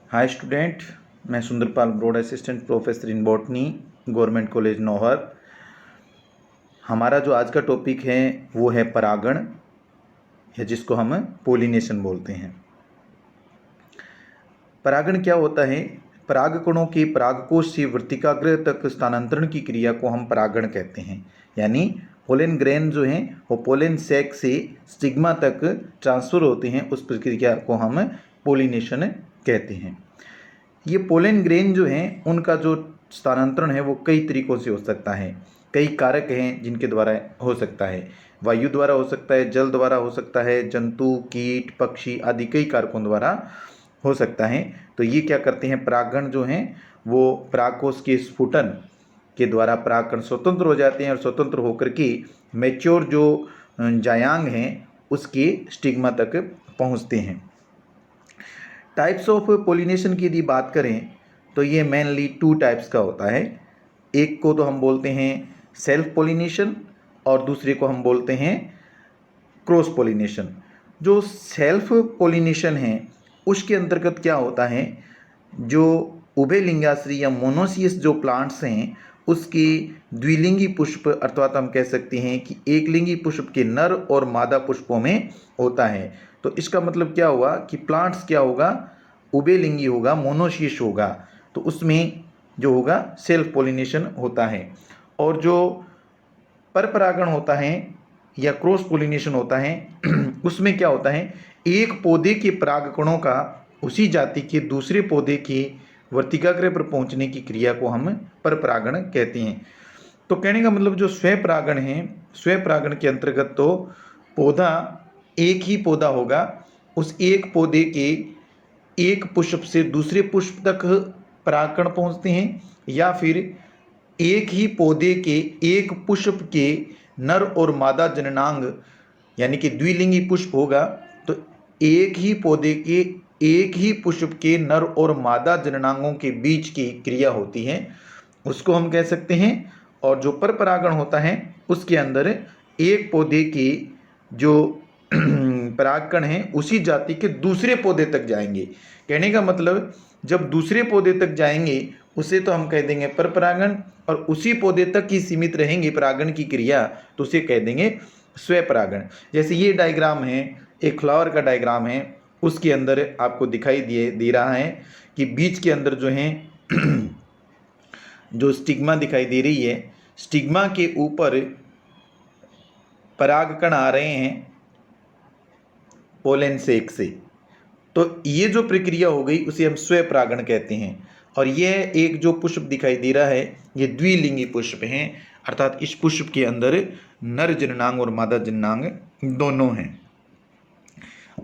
हाय student, मैं सुंदरपाल ब्रॉड assistant professor in botany, government college Nohar. हमारा जो आज का टॉपिक है वो है परागण, या जिसको हम पोलिनेशन बोलते हैं। परागण क्या होता है? परागकणों के परागकोश से वृत्तिकाग्र तक स्थानांतरण की क्रिया को हम परागण कहते हैं। यानी पोलन ग्रेन जो हैं वो पोलन सैक से स्टिग्मा तक ट्रांसफर होते हैं, उस प्रक्रिया को हम पोलिनेशन कहते हैं। ये पोलन ग्रेन जो हैं उनका जो स्थानांतरण है वो कई तरीकों से हो सकता है। कई कारक हैं जिनके द्वारा हो सकता है। वायु द्वारा हो सकता है, जल द्वारा हो सकता है, जंतु, कीट, पक्षी आदि कई कारकों द्वारा हो सकता है। तो ये क्या करते हैं, परागण जो हैं वो परागकोश के स्फुटन के द्वारा परागकण स्वतंत्र हो जाते हैं और स्वतंत्र होकर के मैच्योर जो जायांग हैं उसके स्टिग्मा तक पहुंचते हैं। टाइप्स ऑफ पोलिनेशन की यदि बात करें तो ये मेनली 2 टाइप्स का होता है। एक को तो हम बोलते हैं सेल्फ पोलिनेशन और दूसरे को हम बोलते हैं क्रॉस पोलिनेशन। जो सेल्फ पोलिनेशन है उसके अंतर्गत क्या होता है, जो उभयलिंगाश्री या मोनोसियस जो प्लांट्स हैं उसके द्विलिंगी पुष्प अर्थात हम कह सकते हैं कि एक लिंगी पुष्प के नर और मादा पुष्पों में होता है। तो इसका मतलब क्या हुआ कि प्लांट्स क्या होगा, उभयलिंगी होगा, मोनोसियस होगा, तो उसमें जो होगा सेल्फ पोलिनेशन होता है। और जो परपरागण होता है या क्रॉस पोलिनेशन होता है उसमें क्या होता है, एक पौधे के परागकणों का उसी जाति के दूसरे पौधे के वर्तिकाग्र पर पहुंचने की क्रिया को हम परपरागण कहते हैं। तो कहने का मतलब जो स्वपरागण है, स्वपरागण के अंतर्गत तो पौधा एक ही पौधा होगा, उस एक पौधे के एक पुष्प से दूसरे पुष्प तक परागकण पहुंचते हैं, या फिर एक ही पौधे के एक पुष्प के नर और मादा जननांग यानी कि द्विलिंगी पुष्प होगा, तो एक ही पौधे के एक ही पुष्प के नर और मादा जननांगों के बीच की क्रिया होती है, उसको हम कह सकते हैं। और जो परपरागण होता है उसके अंदर एक पौधे के जो परागकण हैं उसी जाति के दूसरे पौधे तक जाएंगे। कहने का मतलब जब दूसरे पौधे तक जाएंगे उसे तो हम कह देंगे परपरागण, और उसी पौधे तक ही सीमित रहेंगे परागण की क्रिया तो उसे कह देंगे स्वपरागण। जैसे ये डायग्राम है, एक फ्लावर का डायग्राम है, उसके अंदर आपको दिखाई दे रहा है कि बीच के अंदर जो है जो स्टिग्मा दिखाई दे रही है, स्टिग्मा के ऊपर परागकण आ रहे हैं पोलन सैक से। तो ये जो प्रक्रिया हो गई उसे हम स्वपरागण कहते हैं। और यह एक जो पुष्प दिखाई दे रहा है ये द्विलिंगी पुष्प हैं, अर्थात इस पुष्प के अंदर नर जननांग और मादा जननांग दोनों हैं।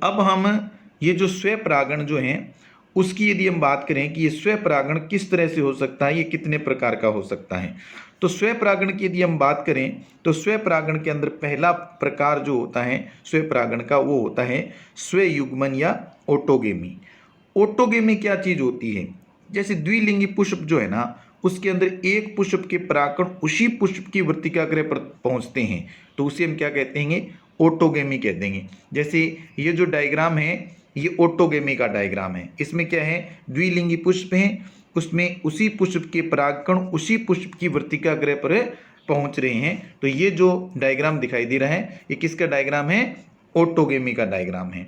अब हम ये जो स्वपरागण जो हैं उसकी यदि हम बात करें कि ये स्वपरागण किस तरह से हो सकता है, ये कितने प्रकार का हो सकता है, तो स्वपरागण की यदि हम बात करें तो स्वपरागण के अंदर पहला प्रकार जो होता है स्वपरागण का वो होता है स्वयुग्मन या ऑटोगेमी। ऑटोगेमी क्या चीज होती है, जैसे द्विलिंगी पुष्प जो है ना उसके अंदर एक पुष्प के परागकण उसी पुष्प की वर्तिकाग्र पर पहुंचते हैं, तो उसे हम क्या कहते हैं, ऑटोगेमी कह देंगे। जैसे ये जो डायग्राम है ये ऑटोगेमी का डायग्राम है, इसमें क्या है, द्विलिंगी पुष्प है, उसमें उसी पुष्प के परागकण उसी पुष्प की वर्तिकाग्र पर पहुंच रहे हैं। तो ये जो डायग्राम दिखाई दे रहा है ये किसका डायग्राम है, ऑटोगेमी का डायग्राम है।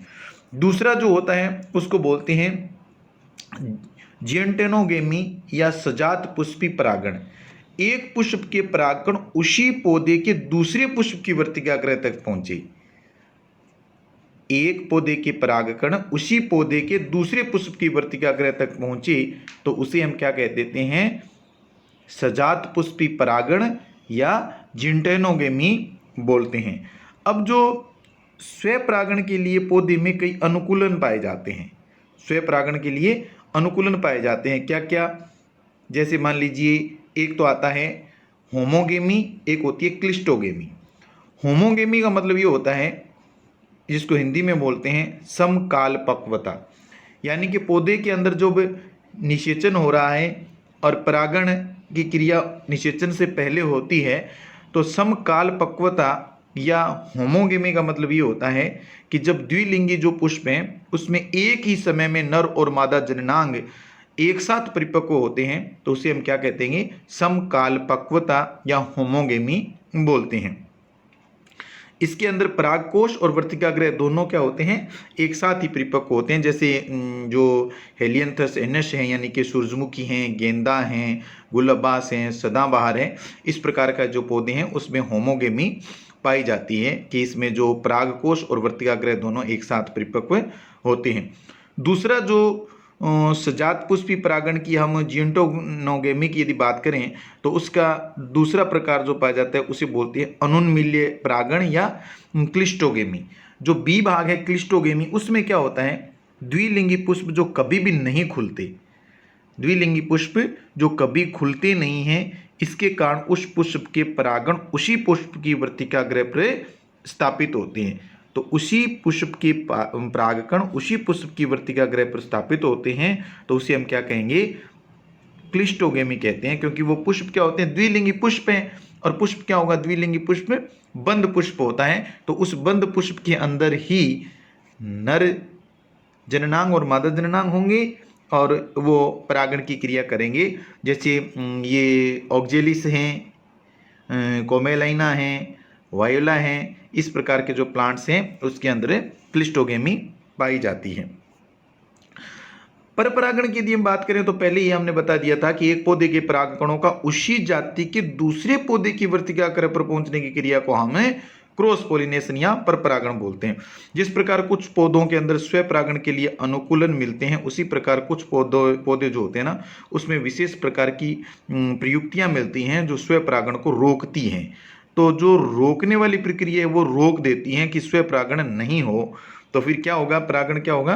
दूसरा जो होता है उसको बोलते हैं जियंटेनोगेमी या सजात पुष्पी परागण। एक पुष्प के परागकण उसी पौधे के दूसरे पुष्प की वर्तिकाग्र तक पहुंचे, एक पौधे के परागकण उसी पौधे के दूसरे पुष्प की वर्तिकाग्र तक पहुंचे तो उसे हम क्या कह देते हैं, सजात पुष्पी परागण या जियंटेनोगेमी बोलते हैं। अब जो स्वपरागण के लिए पौधे में कई अनुकूलन पाए जाते हैं, स्वपरागण के लिए अनुकूलन पाए जाते हैं क्या क्या, जैसे मान लीजिए एक तो आता है होमोगेमी, एक होती है क्लिस्टोगेमी। होमोगेमी का मतलब ये होता है जिसको हिंदी में बोलते हैं समकाल पक्वता, यानी कि पौधे के अंदर जो निषेचन हो रहा है और परागण की क्रिया निषेचन से पहले होती है, तो समकाल पक्वता या होमोगेमी का मतलब ये होता है कि जब द्विलिंगी जो पुष्प हैं उसमें एक ही समय में नर और मादा जननांग एक साथ परिपक्व होते हैं तो उसे हम क्या कहते हैं, समकालपक्वता या होमोगेमी बोलते हैं। इसके अंदर परागकोश और वर्तिकाग्रह दोनों क्या होते हैं, एक साथ ही परिपक्व होते हैं। जैसे जो हेलियंथस एनस हैं यानी कि सूरजमुखी हैं, गेंदा हैं, गुलबास हैं, सदाबहार हैं, इस प्रकार का जो पौधे हैं उसमें होमोगेमी पाई जाती है कि इसमें जो परागकोश और वर्तिकाग्रह दोनों एक साथ परिपक्व होते हैं। दूसरा जो सजात पुष्पी परागण की हम जियोंटोनोगेमी की यदि बात करें तो उसका दूसरा प्रकार जो पाया जाता है उसे बोलते हैं अनुन्मील्य परागण या क्लिस्टोगेमी। जो बी भाग है क्लिस्टोगेमी, उसमें क्या होता है, द्विलिंगी पुष्प जो कभी भी नहीं खुलते, द्विलिंगी पुष्प जो कभी खुलते नहीं हैं, इसके कारण उस पुष्प के परागण उसी पुष्प की वर्तिकाग्रह पर स्थापित होते हैं। तो उसी पुष्प के परागकण उसी पुष्प की वर्तिकाग्रह पर स्थापित होते हैं तो उसे हम क्या कहेंगे, क्लिस्टोगेमी कहते हैं। क्योंकि वो पुष्प क्या होते हैं, द्विलिंगी पुष्प हैं, और पुष्प क्या होगा, द्विलिंगी पुष्प बंद पुष्प होता है। तो उस बंद पुष्प के अंदर ही नर जननांग और मादा जननांग होंगे और वो परागण की क्रिया करेंगे। जैसे ये ऑक्जेलिस हैं, कोमेलाइना हैं, वायोला हैं, इस प्रकार के जो प्लांट्स हैं उसके अंदर क्लिस्टोगेमी पाई जाती है। पर परागण की यदि हम बात करें तो पहले ही हमने बता दिया था कि एक पौधे के परागकणों का उसी जाति के दूसरे पौधे की वर्तिकाग्रह पर पहुंचने की क्रिया को हम क्रॉस पोलिनेशन या पर परागण बोलते हैं। जिस प्रकार कुछ पौधों के अंदर स्व परागण के लिए अनुकूलन मिलते हैं, उसी प्रकार कुछ पौधे जो होते हैं ना उसमें विशेष प्रकार की प्रयुक्तियां मिलती हैं जो स्व परागण को रोकती हैं। तो जो रोकने वाली प्रक्रिया है वो रोक देती हैं कि स्व परागण नहीं हो, तो फिर क्या होगा, परागण क्या होगा,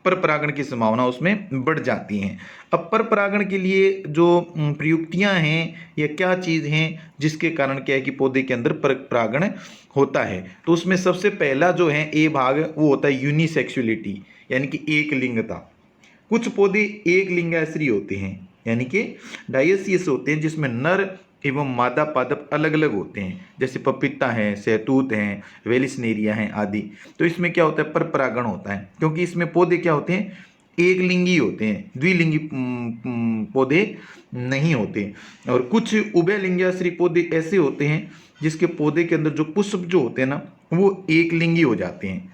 पर परागण की संभावना उसमें बढ़ जाती हैं। अब पर परागण के लिए जो प्रयुक्तियां हैं या क्या चीज़ हैं जिसके कारण क्या है कि पौधे के अंदर पर परागण होता है, तो उसमें सबसे पहला जो है ए भाग वो होता है यूनिसेक्सुअलिटी यानी कि एक लिंगता। कुछ पौधे एक लिंगाश्री होते हैं यानी कि डायसियस होते हैं जिसमें नर एवं मादा पादप अलग अलग होते हैं, जैसे पपीता है, सहतूत हैं, वेलिसनेरिया हैं आदि। तो इसमें क्या होता है, पर परागण होता है क्योंकि इसमें पौधे क्या होते हैं, एक लिंगी होते हैं, द्विलिंगी पौधे नहीं होते। और कुछ उभयलिंगाश्री पौधे ऐसे होते हैं जिसके पौधे के अंदर जो पुष्प जो होते हैं ना वो एक लिंगी हो जाते हैं।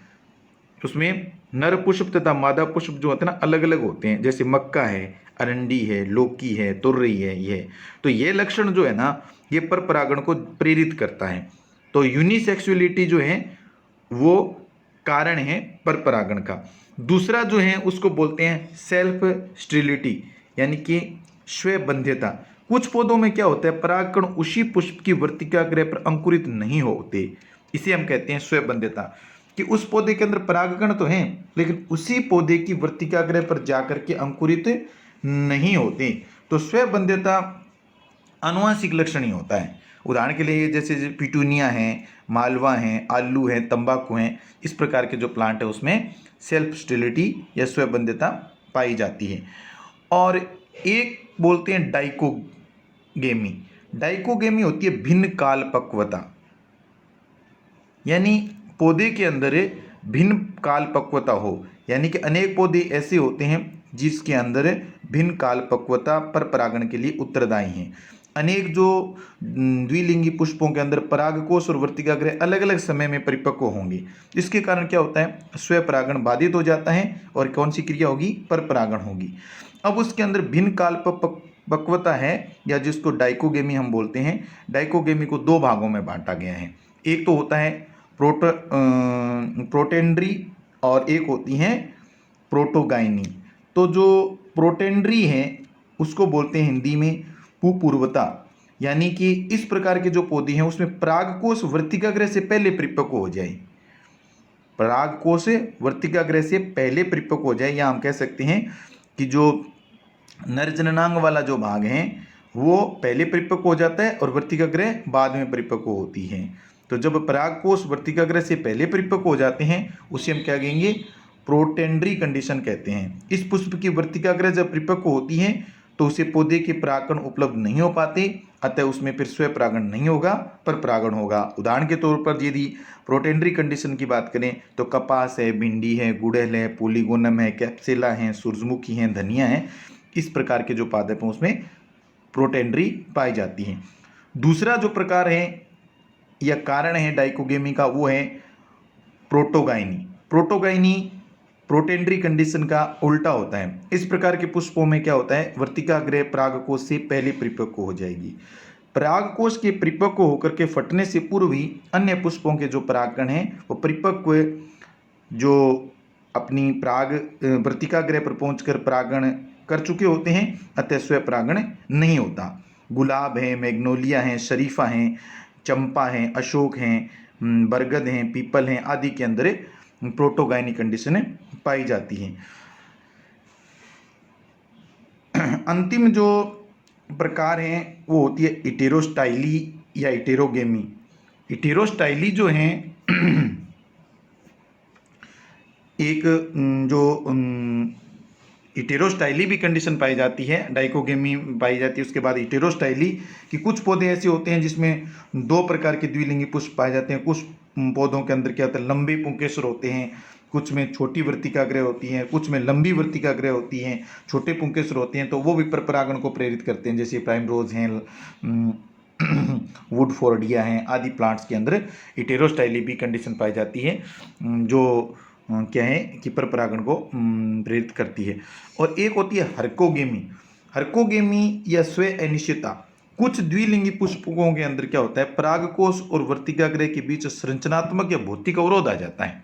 उसमें नर पुष्प तथा मादा पुष्प जो होते हैं ना अलग अलग होते हैं, जैसे मक्का है, अरंडी है, लौकी है, तुरई है, ये तो ये लक्षण जो है ना ये पर परागण को प्रेरित करता है। तो यूनिसेक्सुअलिटी जो है वो कारण है पर परागण का। दूसरा जो है उसको बोलते हैं सेल्फ स्टेरिलिटी यानी कि स्वबंध्यता। कुछ पौधों में क्या होता है, परागकण उसी पुष्प की वर्तिकाग्रह पर अंकुरित नहीं होते, इसे हम कहते हैं स्वबंध्यता, कि उस पौधे के अंदर परागकण तो हैं लेकिन उसी पौधे की वर्तिकाग्रह पर जाकर के अंकुरित नहीं होते। तो स्वबंध्यता आनुवंशिक लक्षण ही होता है। उदाहरण के लिए जैसे पिटूनिया है, मालवा हैं, आलू हैं, तंबाकू हैं, इस प्रकार के जो प्लांट है उसमें सेल्फ स्टेरिलिटी या स्वबंध्यता पाई जाती है। और एक बोलते हैं डाइकोगेमी। डाइकोगेमी होती है भिन्न काल पक्वता, यानी पौधे के अंदर भिन्न काल पक्वता हो, यानी कि अनेक पौधे ऐसे होते हैं जिसके अंदर भिन्न काल पक्वता पर परागण के लिए उत्तरदायी हैं। अनेक जो द्विलिंगी पुष्पों के अंदर परागकोश और वर्तिकाग्रह अलग अलग समय में परिपक्व होंगे, इसके कारण क्या होता है, स्व परागण बाधित हो जाता है और कौन सी क्रिया होगी, पर परागण होगी। अब उसके अंदर भिन्न काल पक्वता है या जिसको डाइकोगेमी हम बोलते हैं। डाइकोगेमी को दो भागों में बांटा गया है, एक तो होता है प्रोटेंड्री और एक होती हैं प्रोटोगाइनी। तो जो प्रोटेंड्री है उसको बोलते हैं हिंदी में पुपूर्वता, यानी कि इस प्रकार के जो पौधे हैं उसमें परागकोश वर्तिकाग्रह से पहले परिपक्व हो जाए, परागकोश वर्तिकाग्रह से पहले परिपक्व हो जाए, या हम कह सकते हैं कि जो नर जननांग वाला जो भाग है वो पहले परिपक्व हो जाता है और वर्तिकाग्रह बाद में परिपक्व होती है। तो जब परागकोश वर्तिकाग्रह से पहले परिपक्व हो जाते हैं उसे हम क्या कहेंगे, प्रोटेंड्री कंडीशन कहते हैं। इस पुष्प की वर्तिकाग्रह जब परिपक्व होती है तो उसे पौधे के परागकण उपलब्ध नहीं हो पाते, अतः उसमें फिर स्वयं परागण नहीं होगा, पर परागण होगा। उदाहरण के तौर पर यदि प्रोटेंडरी कंडीशन की बात करें तो कपास है, भिंडी है, गुड़हल है, पोलीगोनम है, कैप्सिला है, सूरजमुखी है, धनिया है, इस प्रकार के जो पादप हैं उसमें प्रोटेंडरी पाई जाती हैं। दूसरा जो प्रकार है या कारण है डाइकोगेमी का, वो है प्रोटोगाइनी। प्रोटोगाइनी प्रोटेंडरी कंडीशन का उल्टा होता है। इस प्रकार के पुष्पों में क्या होता है, वर्तिकाग्र परागकोश से पहले परिपक्व हो जाएगी। परागकोश के परिपक्व होकर के फटने से पूर्व ही अन्य पुष्पों के जो परागकण हैं वो परिपक्व जो अपनी पराग वर्तिकाग्र पर पहुंचकर परागण कर चुके होते हैं, अतः स्वयं परागण नहीं होता। गुलाब है, मैग्नोलिया है, शरीफा है, चंपा है, अशोक हैं, बरगद हैं, पीपल हैं आदि के अंदर प्रोटोगाइनी कंडीशन पाई जाती है। अंतिम जो प्रकार है वो होती है इटेरोस्टाइली या इटेरोगेमी। इटेरोस्टाइली जो है एक जो इटेरोस्टाइली भी कंडीशन पाई जाती है, डाइकोगेमी पाई जाती है। उसके बाद इटेरोस्टाइली कि कुछ पौधे ऐसे होते हैं जिसमें दो प्रकार के द्विलिंगी पुष्प पाए जाते हैं। कुछ पौधों के अंदर क्या होता है, लंबे पुंकेसर होते हैं, कुछ में छोटी वर्तिकाग्र होती हैं, कुछ में लंबी वर्तिकाग्र होती हैं, छोटे पुंकेसर होते हैं, तो वो भी पर परागण को प्रेरित करते हैं, जैसे प्राइमरोज हैं, वुडफोर्डिया हैं आदि प्लांट्स के अंदर इटेरोस्टाइली भी कंडीशन पाई जाती है, जो क्या है कि पर परागण को प्रेरित करती है। और एक होती है हर्कोगेमी। हर्कोगेमी या स्वयं अनिश्चितता। कुछ द्विलिंगी पुष्पों के अंदर क्या होता है, परागकोश और वर्तिकाग्र के बीच संरचनात्मक या भौतिक अवरोध आ जाता है।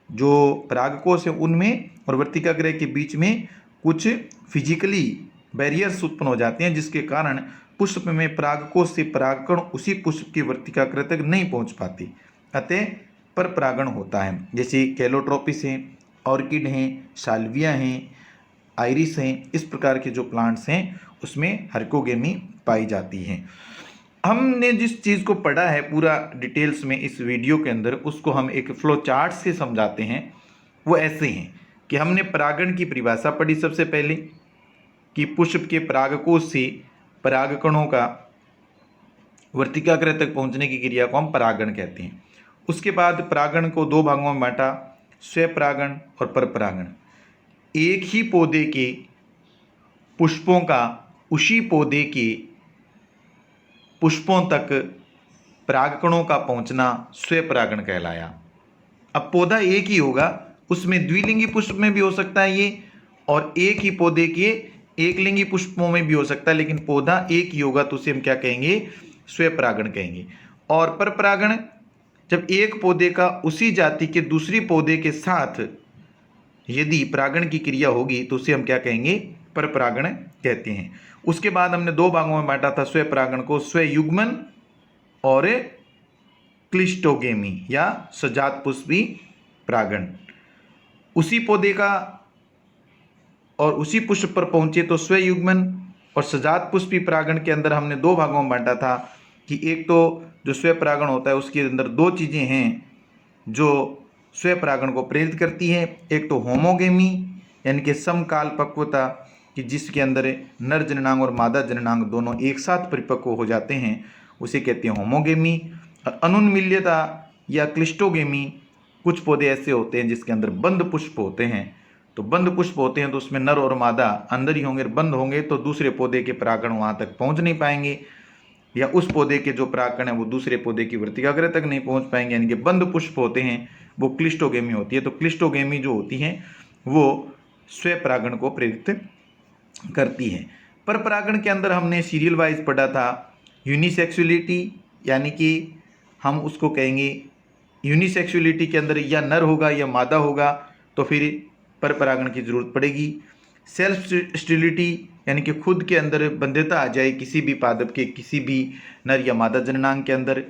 जो परागकोश है उनमें और वर्तिकाग्र के बीच में कुछ फिजिकली बैरियर्स उत्पन्न हो जाते हैं, जिसके कारण पुष्प में परागकोश से परागकण उसी पुष्प की वर्तिकाग्र तक नहीं पहुंच पाती, अतः पर परागण होता है। जैसे कैलोट्रोपिस हैं, ऑर्किड हैं, साल्विया हैं, आइरिस हैं, इस प्रकार के जो प्लांट्स हैं उसमें हर्कोगेमी पाई जाती है। हमने जिस चीज़ को पढ़ा है पूरा डिटेल्स में इस वीडियो के अंदर, उसको हम एक फ्लो चार्ट से समझाते हैं। वो ऐसे हैं कि हमने परागण की परिभाषा पढ़ी सबसे पहले कि पुष्प के परागकोश से परागकणों का वर्तिकाग्र तक पहुंचने की क्रिया को हम परागण कहते हैं। उसके बाद परागण को दो भागों में बांटा, स्वपरागण और परपरागण। एक ही पौधे के पुष्पों का उसी पौधे के पुष्पों तक परागकणों का पहुंचना स्वपरागण कहलाया। अब पौधा एक ही होगा, उसमें द्विलिंगी पुष्प में भी हो सकता है ये, और एक ही पौधे के एक लिंगी पुष्पों में भी हो सकता है, लेकिन पौधा एक ही होगा तो उसे हम क्या कहेंगे, स्वपरागण कहेंगे। और परपरागण, जब एक पौधे का उसी जाति के दूसरी पौधे के साथ यदि परागण की क्रिया होगी तो उसे हम क्या कहेंगे, परपरागण कहते हैं। उसके बाद हमने दो भागों में बांटा था स्वपरागण को, स्वयुग्मन और क्लिस्टोगेमी या सजात पुष्पी परागण। उसी पौधे का और उसी पुष्प पर पहुंचे तो स्वयुग्मन, और सजात पुष्पी परागण के अंदर हमने दो भागों में बांटा था कि एक तो जो स्वपरागण होता है उसके अंदर दो चीज़ें हैं जो स्वपरागण को प्रेरित करती है। एक तो होमोगेमी यानी कि समकाल पक्वता, कि जिसके अंदर नर जननांग और मादा जननांग दोनों एक साथ परिपक्व हो जाते हैं, उसे कहते हैं होमोगेमी। और अनुन्मील्यता या क्लिस्टोगेमी, कुछ पौधे ऐसे होते हैं जिसके अंदर बंद पुष्प होते हैं, तो बंद पुष्प होते हैं तो उसमें नर और मादा अंदर ही होंगे, बंद होंगे तो दूसरे पौधे के परागण वहाँ तक पहुँच नहीं पाएंगे, या उस पौधे के जो परागकण है वो दूसरे पौधे की वर्तिकाग्र तक नहीं पहुँच पाएंगे, यानी कि बंद पुष्प होते हैं, वो क्लिस्टोगेमी होती है। तो क्लिस्टोगेमी जो होती है वो स्वपरागण को प्रेरित करती है। पर परागण के अंदर हमने सीरियल वाइज पढ़ा था यूनिसेक्सुअलिटी, यानी कि हम उसको कहेंगे यूनिसेक्सुअलिटी के अंदर या नर होगा या मादा होगा तो फिर पर परागण की जरूरत पड़ेगी। सेल्फ स्टेरिलिटी यानी कि खुद के अंदर बंध्यता आ जाए किसी भी पादप के किसी भी नर या मादा जननांग के अंदर।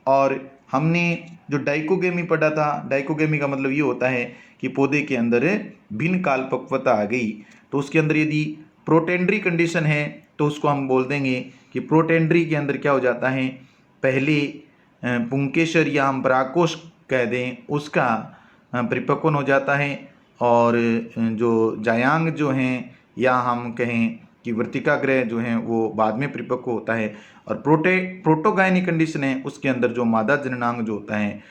और हमने जो डाइकोगेमी पढ़ा था, डाइकोगेमी का मतलब ये होता है कि पौधे के अंदर भिन्न काल पक्वता आ गई, तो उसके अंदर यदि प्रोटेंडरी कंडीशन है तो उसको हम बोल देंगे कि प्रोटेंडरी के अंदर क्या हो जाता है, पहले पुंकेसर या हम परागकोश कह दें उसका परिपक्वन हो जाता है, और जो जायांग जो हैं या हम कहें कि वर्तिकाग्रह जो है वो बाद में परिपक्व होता है, और प्रोटोगायनी कंडीशन है उसके अंदर जो मादा जननांग जो होता है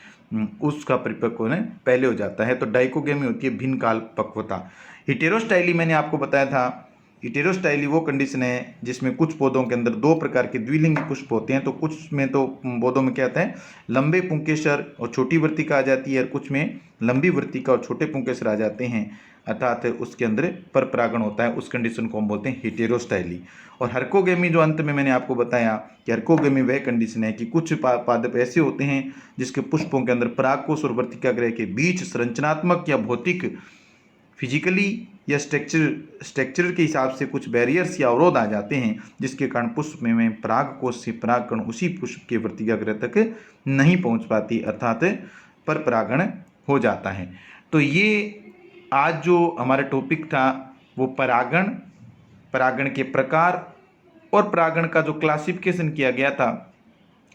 उसका परिपक्व होने पहले हो जाता है। तो डाइकोगेमी होती है भिन्न काल पक्वता। हिटेरोस्टाइली मैंने आपको बताया था, हिटेरोस्टाइली वो कंडीशन है जिसमें कुछ पौधों के अंदर दो प्रकार के द्विलिंगी पुष्प होते हैं। तो कुछ में तो पौधों में क्या आता है, लंबे पुंकेसर और छोटी वर्तिका आ जाती है, और कुछ में लंबी वर्तिका और छोटे पुंकेसर आ जाते हैं, अर्थात उसके अंदर पर परागण होता है। उस कंडीशन को हम बोलते हैं हिटेरोस्टाइली। और हर्कोगेमी जो अंत में मैंने आपको बताया कि हर्कोगेमी वह कंडीशन है कि कुछ पादप ऐसे होते हैं जिसके पुष्पों के अंदर परागकोश और वर्तिकाग्रह के बीच संरचनात्मक या भौतिक फिजिकली या स्ट्रक्चर के हिसाब से कुछ बैरियर्स या अवरोध आ जाते हैं, जिसके कारण पुष्प में परागकोश से परागकण उसी पुष्प के वर्तिकाग्रह तक नहीं पहुंच पाती, अर्थात पर परागण हो जाता है। तो ये आज जो हमारा टॉपिक था वो परागण के प्रकार और परागण का जो क्लासिफिकेशन किया गया था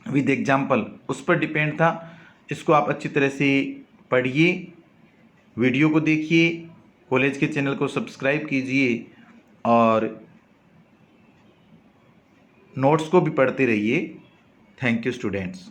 विद एग्जाम्पल उस पर डिपेंड था। इसको आप अच्छी तरह से पढ़िए, वीडियो को देखिए, कॉलेज के चैनल को सब्सक्राइब कीजिए और नोट्स को भी पढ़ते रहिए। Thank you students.